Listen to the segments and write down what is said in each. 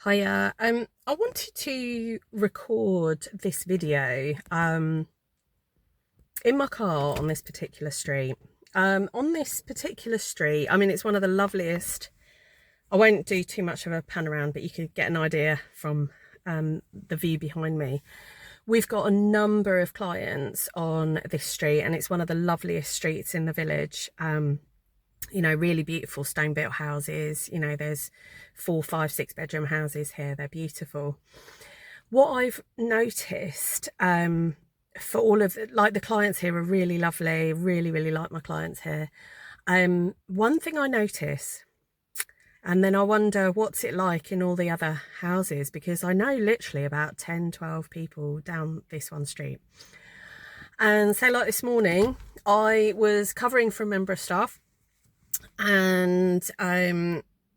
Hiya. I wanted to record this video in my car on this particular street. On this particular street, I mean, it's one of the loveliest. I won't do too much of a pan around, but you could get an idea from the view behind me. We've got a number of clients on this street, and it's one of the loveliest streets in the village. Really beautiful stone built houses. There's 4, 5, 6 bedroom houses here. They're beautiful. What I've noticed for all of the clients here are really lovely, really like my clients here. One thing I notice, and then I wonder what's it like in all the other houses, because I know literally about 10, 12 people down this one street. And so like this morning, I was covering for a member of staff, and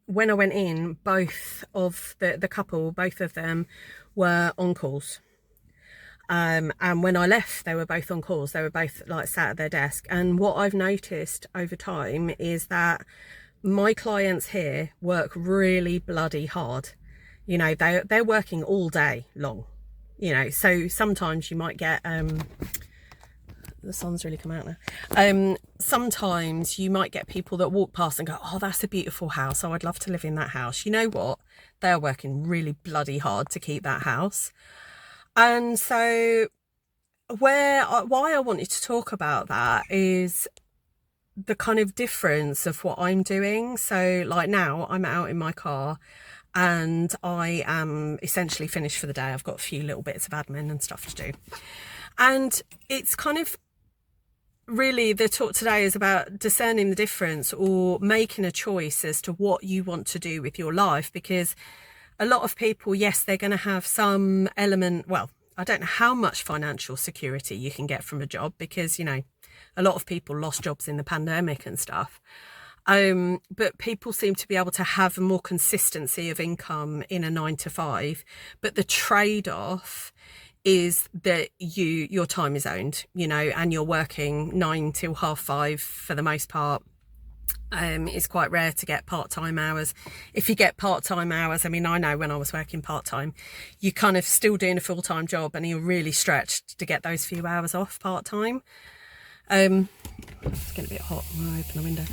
when I went in, both of the couple, both of them were on calls. And when I left, they were both on calls. They were both sat at their desk. And what I've noticed over time is that my clients here work really bloody hard. They're working all day long. So sometimes you might get the sun's really come out now. Sometimes you might get people that walk past and go, oh, that's a beautiful house. Oh, I'd love to live in that house. You know what? They're working really bloody hard to keep that house. And so why I wanted to talk about that is the kind of difference of what I'm doing. So now I'm out in my car and I am essentially finished for the day. I've got a few little bits of admin and stuff to do. And it's kind of really, the talk today is about discerning the difference or making a choice as to what you want to do with your life. Because a lot of people, yes, they're going to have some element, well, I don't know how much financial security you can get from a job, because, a lot of people lost jobs in the pandemic and stuff. But people seem to be able to have more consistency of income in a 9 to 5. But the trade-off is that your time is owned, and you're working 9 till 5:30 for the most part. It's quite rare to get part-time hours. If you get part-time hours, I mean, I know when I was working part-time, you're kind of still doing a full-time job and you're really stretched to get those few hours off part-time. It's getting a bit hot when I open the window.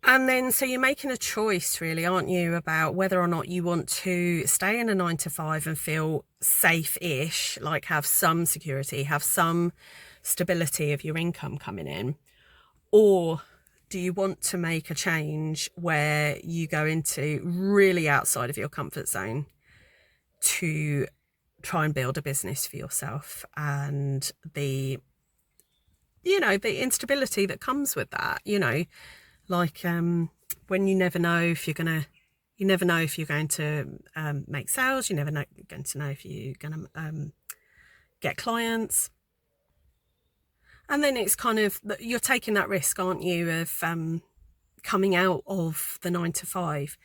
And then, so you're making a choice really, aren't you, about whether or not you want to stay in a 9 to 5 and feel safe-ish, like have some security, have some stability of your income coming in, or do you want to make a change where you go into really outside of your comfort zone to try and build a business for yourself, and the instability that comes with that, when you never know if you're going to make sales, you never going to know if you're going to get clients. And then it's kind of, you're taking that risk, aren't you, of coming out of the 9 to 5.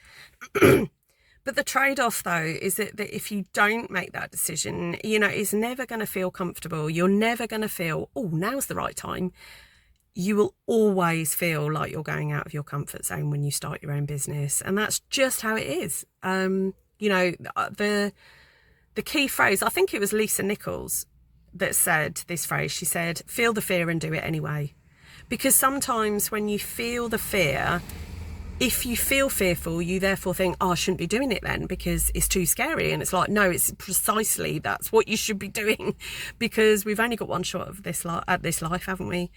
But the trade-off, though, is that if you don't make that decision, it's never going to feel comfortable. You're never going to feel, oh, now's the right time. You will always feel like you're going out of your comfort zone when you start your own business. And that's just how it is. The key phrase, I think it was Lisa Nichols that said this phrase. She said, feel the fear and do it anyway. Because sometimes when you feel the fear, if you feel fearful, you therefore think, oh, I shouldn't be doing it then because it's too scary. And it's like, no, it's precisely, that's what you should be doing, because we've only got one shot of this at this life, haven't we?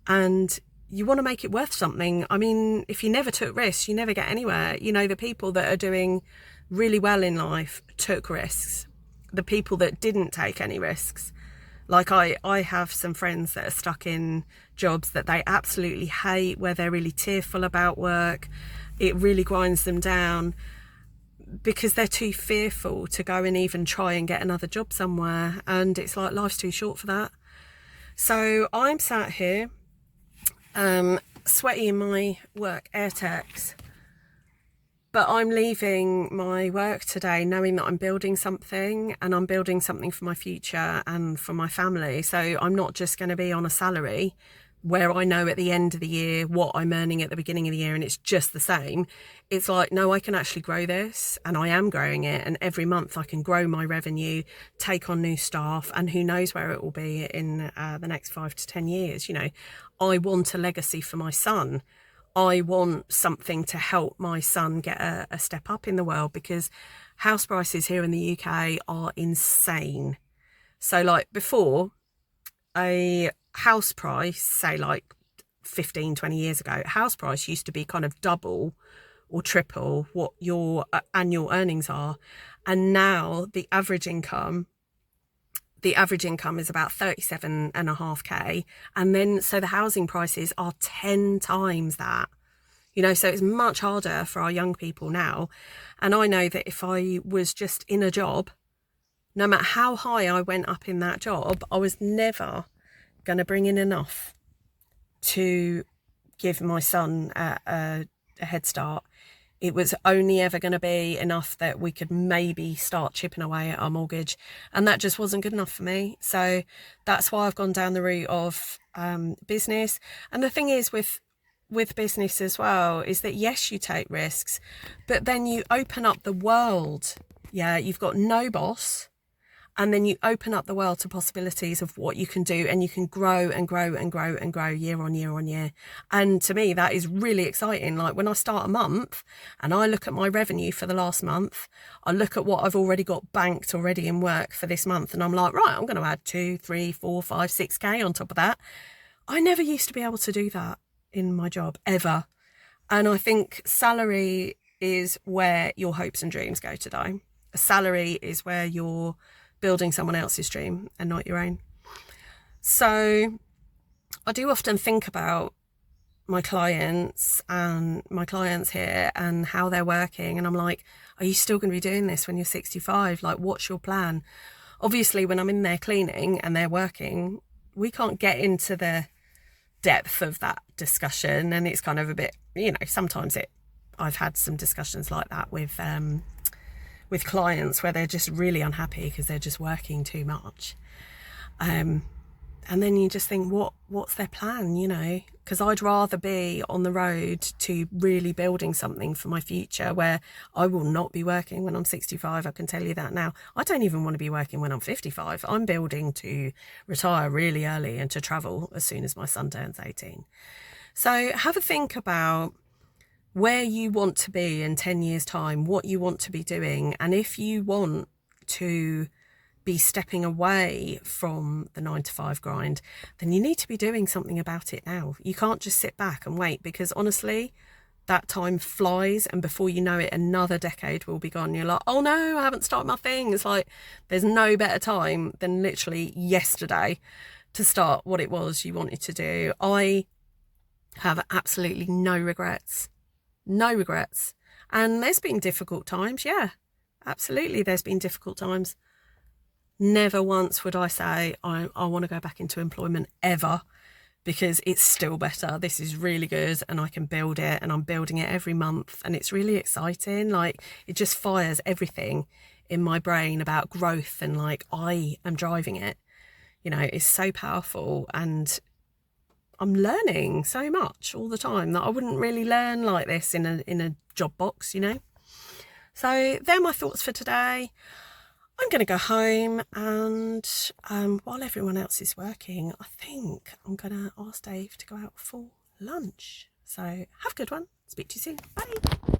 And you want to make it worth something. I mean, if you never took risks, you never get anywhere. The people that are doing really well in life took risks. The people that didn't take any risks, like I have some friends that are stuck in jobs that they absolutely hate, where they're really tearful about work. It really grinds them down because they're too fearful to go and even try and get another job somewhere. And it's like, life's too short for that. So I'm sat here, sweaty in my work AirTags, but I'm leaving my work today knowing that I'm building something, and I'm building something for my future and for my family. So I'm not just going to be on a salary. where I know at the end of the year what I'm earning at the beginning of the year and it's just the same. It's like, no, I can actually grow this, and I am growing it, and every month I can grow my revenue, take on new staff, and who knows where it will be in the next 5 to 10 years. You know, I want a legacy for my son. I want something to help my son get a step up in the world, because house prices here in the UK are insane. So like before, a house price, say like 15-20 years ago, house price used to be kind of double or triple what your annual earnings are, and now the average income is about 37.5k, and then so the housing prices are 10 times that. You know, so it's much harder for our young people now. And I know that if I was just in a job, no matter how high I went up in that job, I was never going to bring in enough to give my son a head start. It was only ever going to be enough that we could maybe start chipping away at our mortgage, and that just wasn't good enough for me. So that's why I've gone down the route of business. And the thing is with business as well is that, yes, you take risks, but then you open up the world. Yeah, you've got no boss, and then you open up the world to possibilities of what you can do, and you can grow and grow and grow and grow year on year on year. And to me, that is really exciting. Like when I start a month and I look at my revenue for the last month, I look at what I've already got banked already in work for this month, and I'm like, right, I'm going to add 2, 3, 4, 5, 6k on top of that. I never used to be able to do that in my job ever. And I think salary is where your hopes and dreams go to die. A salary is where you're building someone else's dream and not your own. So I do often think about my clients here and how they're working, and I'm like, are you still going to be doing this when you're 65? Like, what's your plan? Obviously, when I'm in there cleaning and they're working, we can't get into the depth of that discussion, and it's kind of a bit, you know, sometimes I've had some discussions like that with clients where they're just really unhappy because they're just working too much, and then you just think, what's their plan, you know? Because I'd rather be on the road to really building something for my future, where I will not be working when I'm 65. I can tell you that now. I don't even want to be working when I'm 55. I'm building to retire really early and to travel as soon as my son turns 18. So have a think about where you want to be in 10 years' time, what you want to be doing. And if you want to be stepping away from the 9-to-5 grind, then you need to be doing something about it now. You can't just sit back and wait, because honestly, that time flies, and before you know it, another decade will be gone. You're like, oh no, I haven't started my thing. It's like, there's no better time than literally yesterday to start what it was you wanted to do. I have absolutely no regrets. No regrets. And there's been difficult times. Yeah, absolutely. There's been difficult times. Never once would I say I want to go back into employment ever, because it's still better. This is really good, and I can build it, and I'm building it every month, and it's really exciting. Like, it just fires everything in my brain about growth, and like, I am driving it. You know, it's so powerful, and I'm learning so much all the time that I wouldn't really learn like this in a job box, you know. So they're my thoughts for today. I'm going to go home, and while everyone else is working, I think I'm going to ask Dave to go out for lunch. So have a good one. Speak to you soon. Bye.